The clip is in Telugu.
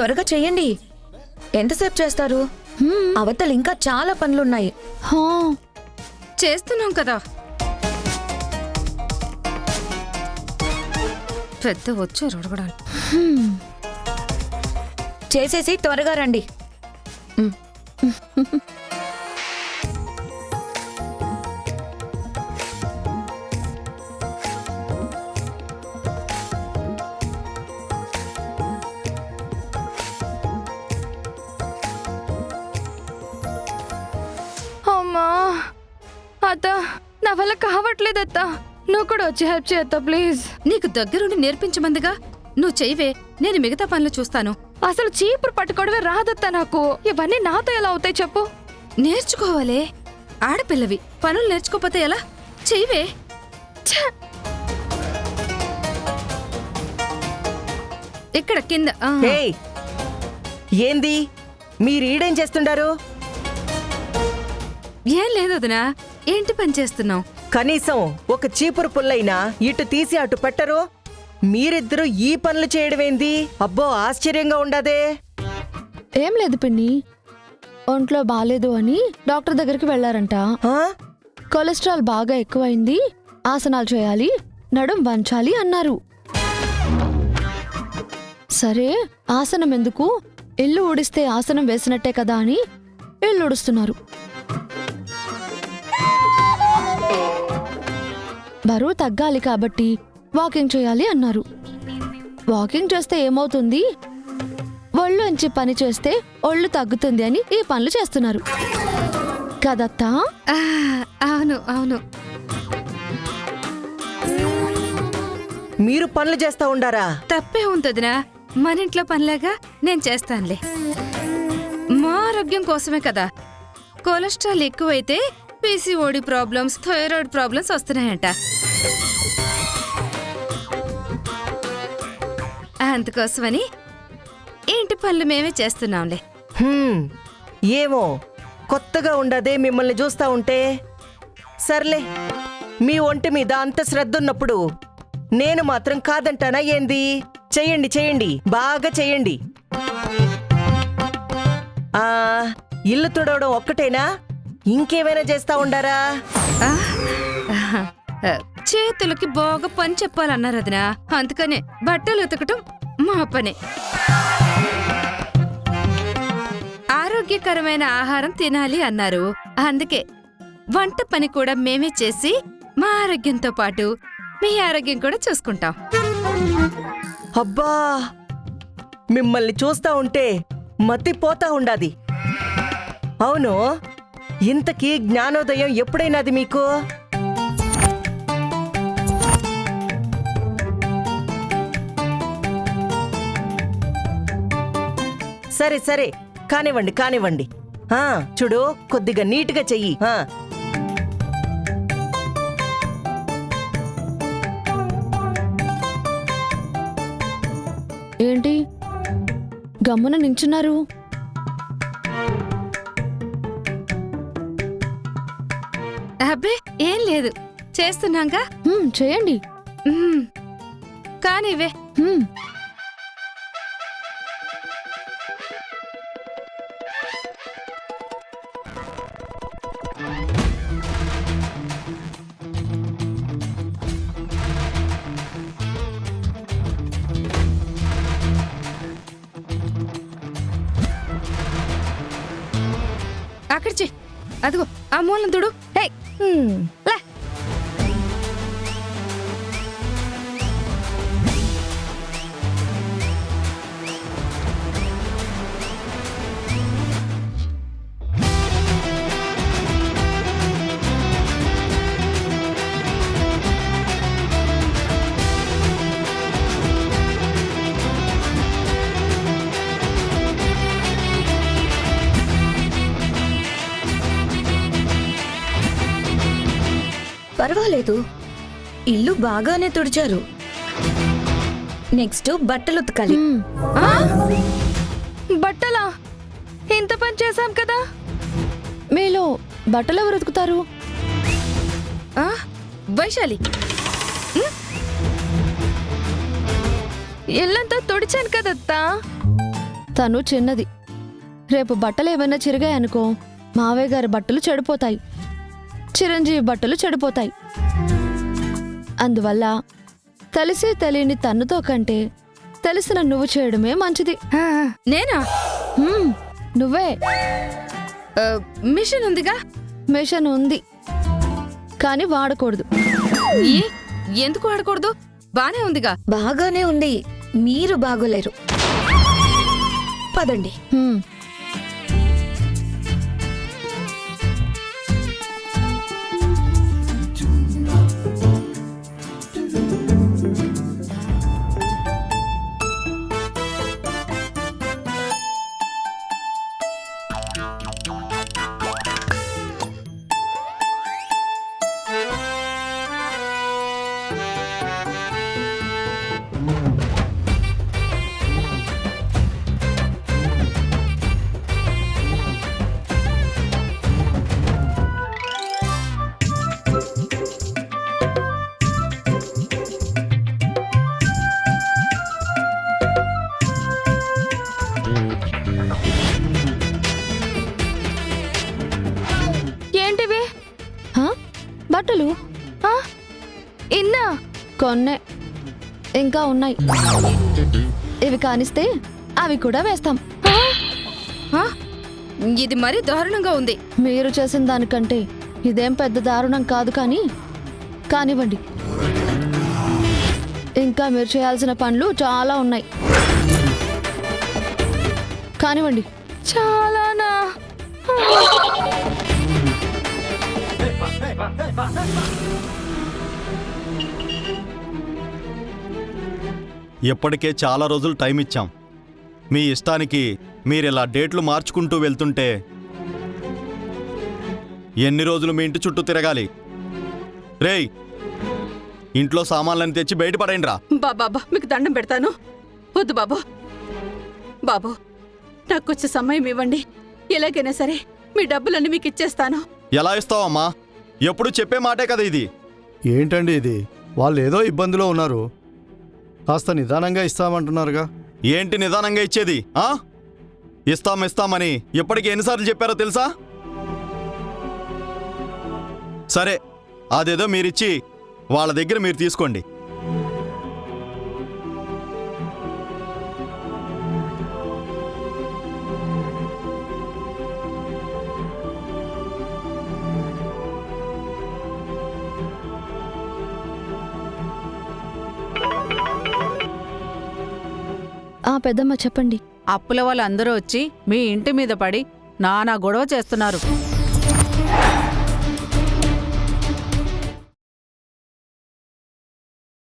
త్వరగా చెయ్యండి. ఎంతసేపు చేస్తారు? అవతల ఇంకా చాలా పనులున్నాయి. చేస్తున్నాం కదా. పెద్ద వచ్చారు అడగడానికి. చేసేసి త్వరగా రండి. అమ్మా అత్త, నా వల్ల కావట్లేదు అత్త. నువ్వు కూడా వచ్చి హెల్ప్ చేయత్తా ప్లీజ్. నీకు దగ్గరుండి నేర్పించమందిగా. నువ్వు చెయ్యవే, నేను మిగతా పనులు చూస్తాను. అసలు చీపురు పట్టుకోవడమే రాదత్తా నాకు. ఇవన్నీ నాతో ఎలా అవుతాయి చెప్పు? నేర్చుకోవాలే, ఆడపిల్లవి. పనులు నేర్చుకోపోతే ఎలా? చెయ్యవే. ఇక్కడ కింద. ఏయ్, ఏంది మీరీడేం చేస్తుండారు? ఏం లేదు వదినా, ఏంటి పని చేస్తున్నావు? కనీసం ఒక చీపురు పుల్లైనా ఇటు తీసి అటు పెట్టరు. మీరిద్దరూ ఈ పనులు చేయడమేంది? అబ్బో, ఆశ్చర్యంగా ఉండదే. ఏం లేదు పిన్ని, ఒంట్లో బాలేదు అని డాక్టర్ దగ్గరికి వెళ్లారంట. ఆ? కొలెస్ట్రాల్ బాగా ఎక్కువైంది, ఆసనాలు చేయాలి, నడుం వంచాలి అన్నారు. సరే ఆసనం ఎందుకు, ఇల్లు ఊడిస్తే ఆసనం వేసినట్టే కదా అని ఇల్లు ఊడుస్తున్నారు. బరువు తగ్గాలి కాబట్టి వాకింగ్ చేయాలి అన్నారు. వాకింగ్ చేస్తే ఏమవుతుంది, ఒళ్ళోంచి పని చేస్తే ఒళ్ళు తగ్గుతుంది అని ఈ పనులు చేస్తున్నారు కదత్తా? అవును అవును. మీరు పనులు చేస్తా ఉండారా? తప్పే ఉంటుందినా, మన ఇంట్లో పనిలాగా నేను చేస్తానులే. మా ఆరోగ్యం కోసమే కదా. కొలెస్ట్రాల్ ఎక్కువైతే పీసీఓడి ప్రాబ్లమ్స్, థైరాయిడ్ ప్రాబ్లమ్స్ వస్తున్నాయంట. అందుకోసమని ఇంటి పనులు మేమే చేస్తున్నాంలే. ఏమో కొత్తగా ఉండదే మిమ్మల్ని చూస్తా ఉంటే. సర్లే, మీ ఒంటి మీద అంత శ్రద్ధ ఉన్నప్పుడు నేను మాత్రం కాదంటానా ఏంది? చెయ్యండి చెయ్యండి, బాగా చెయ్యండి. ఇల్లు తుడవడం ఒక్కటేనా, ఇంకేమైనా చేస్తా ఉండారా? చేతులకి బాగా పని చెప్పాలన్నారు అదినా, అందుకనే బట్టలు ఉతకటం మా పనే. ఆరోగ్యకరమైన ఆహారం తినాలి అన్నారు, అందుకే వంట పని కూడా మేమే చేసి మా ఆరోగ్యంతో పాటు మీ ఆరోగ్యం కూడా చూసుకుంటాం. అబ్బా, మిమ్మల్ని చూస్తా ఉంటే మతిపోతా ఉండాది. అవును, ఇంతకీ జ్ఞానోదయం ఎప్పుడైనాది మీకు? సరే సరే, కానివ్వండి కానివ్వండి. చూడు, కొద్దిగా నీట్గా చెయ్యి. ఏంటి గమ్మున నించున్నారు? అబ్బే ఏం లేదు, చేస్తున్నాగా. చేయండి. కానివే. అక్కడ చెయ్యి, అదిగో ఆ మూలం తుడు. లే. పర్వాలేదు, ఇల్లు బాగానే తుడిచారు. నెక్స్ట్ బట్టలు ఉతకాలి. బట్టలా? ఇంత పని చేశాం కదా. మీలో బట్టలు ఎవరు ఉతుకుతారు? వైశాలి. ఇల్లంతా తుడిచాను కదత్తా. తను చిన్నది. రేపు బట్టలు ఏమైనా చిరిగాయనుకో మావయ్య గారి బట్టలు చెడిపోతాయి, చిరంజీవి బట్టలు చెడిపోతాయి. అందువల్ల తెలిసి తెలియని తన్నుతో కంటే తెలిసిన నువ్వు చేయడమే మంచిది. నేనా? హ్మ్, నువ్వే. మిషన్ ఉందిగా. మిషన్ ఉంది కానీ వాడకూడదు. ఏ? ఎందుకు వాడకూడదు? బానే ఉందిగా. బాగానే ఉంది, మీరు బాగోలేరు. పదండి. హ్మ్. ఏంటివి? హా? బట్టలు? హా? ఇన్నా కొన్నే ఇంకా ఉన్నాయి. ఇవి కానిస్తే అవి కూడా వేస్తాం. ఆ? ఇది మరీ దారుణంగా ఉంది. మీరు చేసిన దానికంటే ఇదేం పెద్ద దారుణం కాదు, కానీ కానివ్వండి. ఇంకా మీరు చేయాల్సిన పనులు చాలా ఉన్నాయి. కానివ్వండి. చాలానా? ఇప్పటికే చాలా రోజులు టైం ఇచ్చాం. మీ ఇష్టానికి మీరిలా డేట్లు మార్చుకుంటూ వెళ్తుంటే ఎన్ని రోజులు మీ ఇంటి చుట్టూ తిరగాలి? రేయ్, ఇంట్లో సామాన్లను తెచ్చి బయటపడేయండి రా. బాబా మీకు దండం పెడతాను. వద్దు బాబు. బాబు నాకు కొంచెం సమయం ఇవ్వండి. ఎలాగైనా సరే మీ డబ్బులన్నీ మీకు ఇచ్చేస్తాను. ఎలా ఇస్తావమ్మా? ఎప్పుడు చెప్పే మాటే కదా ఇది. ఏంటండి ఇది? వాళ్ళు ఏదో ఇబ్బందిలో ఉన్నారు, కాస్త నిదానంగా ఇస్తామంటున్నారుగా. ఏంటి నిదానంగా ఇచ్చేది? ఆ? ఇస్తామని ఇప్పటికి ఎన్నిసార్లు చెప్పారో తెలుసా? సరే, అదేదో మీరిచ్చి వాళ్ళ దగ్గర మీరు తీసుకోండి. పెద్దమ్మ చెప్పండి. అప్పుల వాళ్ళందరూ వచ్చి మీ ఇంటి మీద పడి నానా గొడవ చేస్తున్నారు.